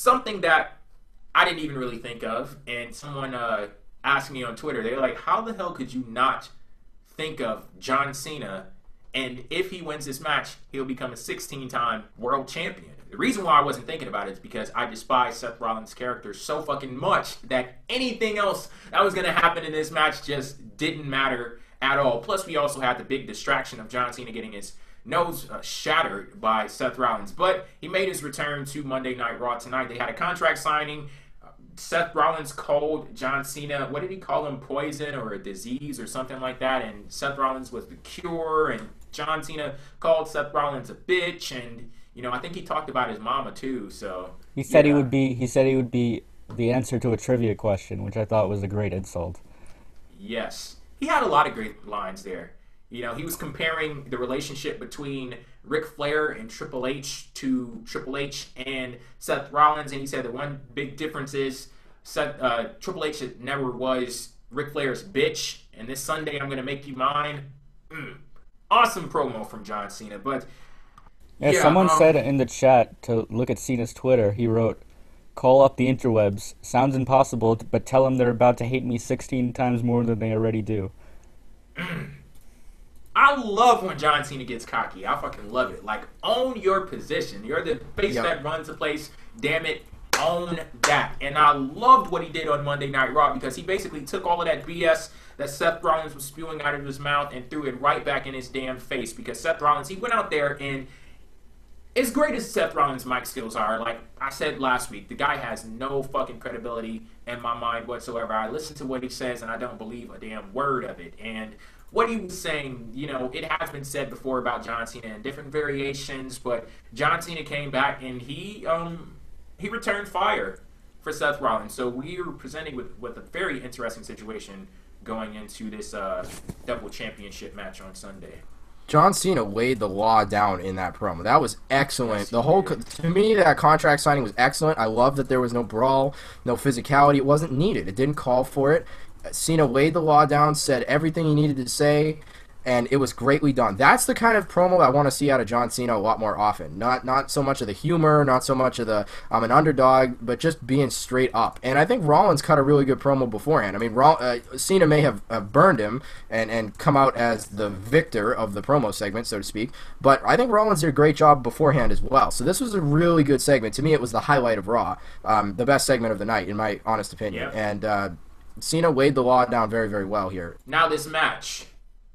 something that I didn't even really think of, and someone asked me on Twitter, they were like, how the hell could you not think of John Cena, and if he wins this match, he'll become a 16-time world champion? The reason why I wasn't thinking about it is because I despise Seth Rollins' character so fucking much that anything else that was going to happen in this match just didn't matter at all. Plus, we also had the big distraction of John Cena getting his nose shattered by Seth Rollins. But he made his return to Monday Night Raw tonight. They had a contract signing. Seth Rollins called John Cena, what did he call him, poison or a disease or something like that, and Seth Rollins was the cure, and John Cena called Seth Rollins a bitch, and I think he talked about his mama too. So he said he would be the answer to a trivia question, which I thought was a great insult. Yes, he had a lot of great lines there. He was comparing the relationship between Ric Flair and Triple H to Triple H and Seth Rollins, and he said the one big difference is Triple H never was Ric Flair's bitch, and this Sunday I'm going to make you mine. Awesome promo from John Cena. But someone said in the chat to look at Cena's Twitter. He wrote, "Call up the interwebs. Sounds impossible, but tell them they're about to hate me 16 times more than they already do." I love when John Cena gets cocky. I fucking love it. Like, own your position. You're the face that runs the place. Damn it, own that. And I loved what he did on Monday Night Raw because he basically took all of that BS that Seth Rollins was spewing out of his mouth and threw it right back in his damn face. Because Seth Rollins, he went out there, and as great as Seth Rollins' mic skills are, like I said last week, the guy has no fucking credibility in my mind whatsoever. I listen to what he says, and I don't believe a damn word of it. And what he was saying, it has been said before about John Cena in different variations, but John Cena came back and he returned fire for Seth Rollins. So we are presenting with a very interesting situation going into this double championship match on Sunday. John Cena laid the law down in that promo. That was excellent. To me, that contract signing was excellent. I love that there was no brawl, no physicality. It wasn't needed. It didn't call for it. Cena laid the law down, said everything he needed to say, and it was greatly done. That's the kind of promo I want to see out of John Cena a lot more often. Not so much of the humor, not so much of the I'm an underdog, but just being straight up. And I think Rollins cut a really good promo beforehand. I mean, Cena may have burned him and come out as the victor of the promo segment, so to speak, but I think Rollins did a great job beforehand as well. So this was a really good segment. To me, it was the highlight of Raw, the best segment of the night, in my honest opinion. Yeah. And Cena laid the law down very, very well here. Now this match,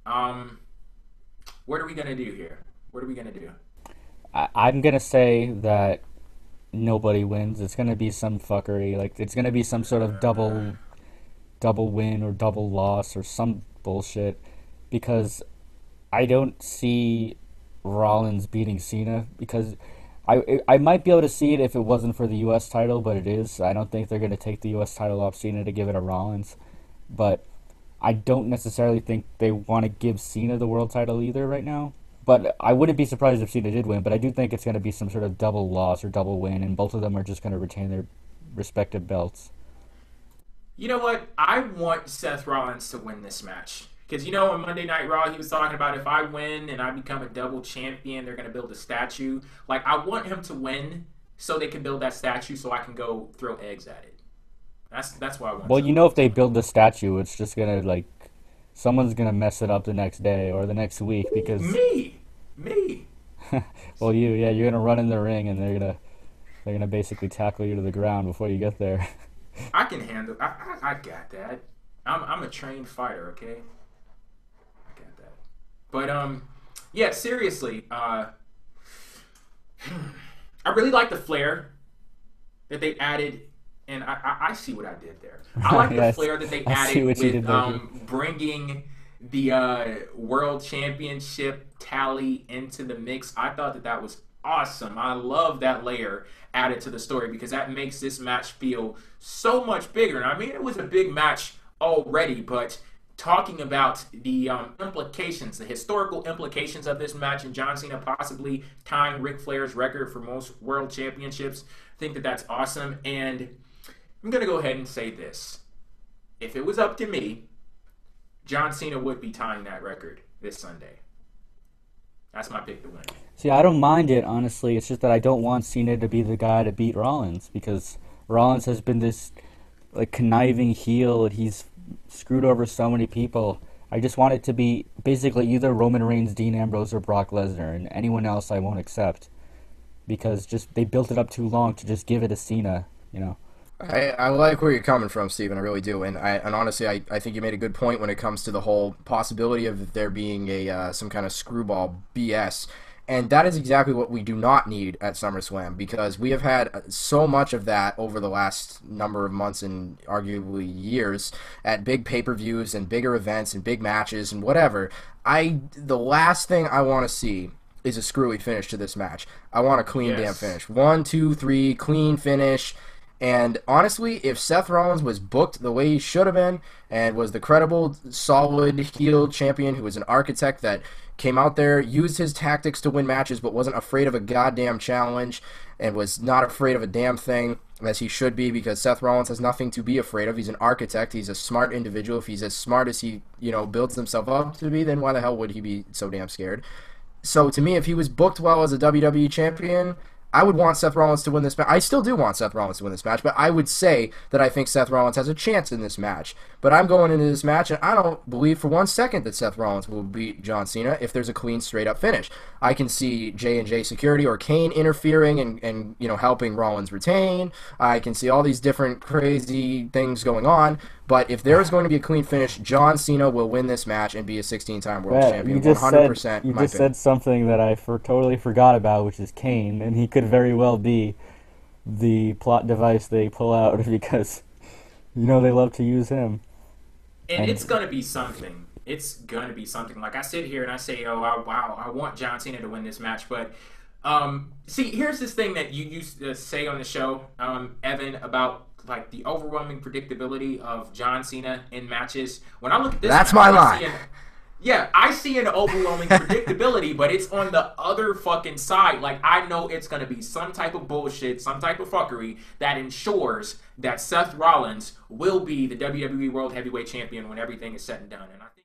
what are we going to do here? What are we going to do? I'm going to say that nobody wins. It's going to be some fuckery. Like, it's going to be some sort of double win or double loss or some bullshit, because I don't see Rollins beating Cena, because I might be able to see it if it wasn't for the U.S. title, but it is. I don't think they're going to take the U.S. title off Cena to give it to Rollins. But I don't necessarily think they want to give Cena the world title either right now. But I wouldn't be surprised if Cena did win, but I do think it's going to be some sort of double loss or double win, and both of them are just going to retain their respective belts. You know what? I want Seth Rollins to win this match. Because, on Monday Night Raw, he was talking about if I win and I become a double champion, they're going to build a statue. Like, I want him to win so they can build that statue so I can go throw eggs at it. That's why I want. Well, if they build the statue, it's just going to, someone's going to mess it up the next day or the next week because... Me! Well, you're going to run in the ring and they're going to basically tackle you to the ground before you get there. I can handle... I got that. I'm a trained fighter, okay? But, yeah, seriously, I really like the flair that they added, and I see what I did there. I like the flair that they added with bringing the World Championship tally into the mix. I thought that was awesome. I love that layer added to the story because that makes this match feel so much bigger. And I mean, it was a big match already, but... talking about the implications, the historical implications of this match, and John Cena possibly tying Ric Flair's record for most world championships, I think that that's awesome. And I'm going to go ahead and say this. If it was up to me, John Cena would be tying that record this Sunday. That's my pick to win. See, I don't mind it, honestly. It's just that I don't want Cena to be the guy to beat Rollins, because Rollins has been this like conniving heel, and he's screwed over so many people. I just want it to be basically either Roman Reigns, Dean Ambrose, or Brock Lesnar, and anyone else I won't accept, because just they built it up too long to just give it to Cena, you know. I like where you're coming from, Steven. I really do, and honestly, I think you made a good point when it comes to the whole possibility of there being a some kind of screwball BS. And that is exactly what we do not need at SummerSlam, because we have had so much of that over the last number of months and arguably years at big pay-per-views and bigger events and big matches and whatever. The last thing I want to see is a screwy finish to this match. I want a clean damn finish. 1, 2, 3, clean finish. And honestly, if Seth Rollins was booked the way he should have been and was the credible, solid heel champion who was an architect that came out there, used his tactics to win matches, but wasn't afraid of a goddamn challenge and was not afraid of a damn thing, as he should be, because Seth Rollins has nothing to be afraid of. He's an architect. He's a smart individual. If he's as smart as he, builds himself up to be, then why the hell would he be so damn scared? So to me, if he was booked well as a WWE champion, I would want Seth Rollins to win this match. I still do want Seth Rollins to win this match, but I would say that I think Seth Rollins has a chance in this match. But I'm going into this match, and I don't believe for 1 second that Seth Rollins will beat John Cena if there's a clean, straight-up finish. I can see J&J Security or Kane interfering and helping Rollins retain. I can see all these different crazy things going on. But if there is going to be a clean finish, John Cena will win this match and be a 16-time world champion. 100%. You just said something that I totally forgot about, which is Kane, and he could very well be the plot device they pull out because, they love to use him. And it's going to be something. It's going to be something. Like I sit here and I say, I want John Cena to win this match. But, see, here's this thing that you used to say on the show, Evan, about like the overwhelming predictability of John Cena in matches. When I look at this, that's my line. I see an overwhelming predictability, but it's on the other fucking side. like, I know it's going to be some type of bullshit, some type of fuckery that ensures that Seth Rollins will be the WWE World Heavyweight Champion when everything is said and done. And I think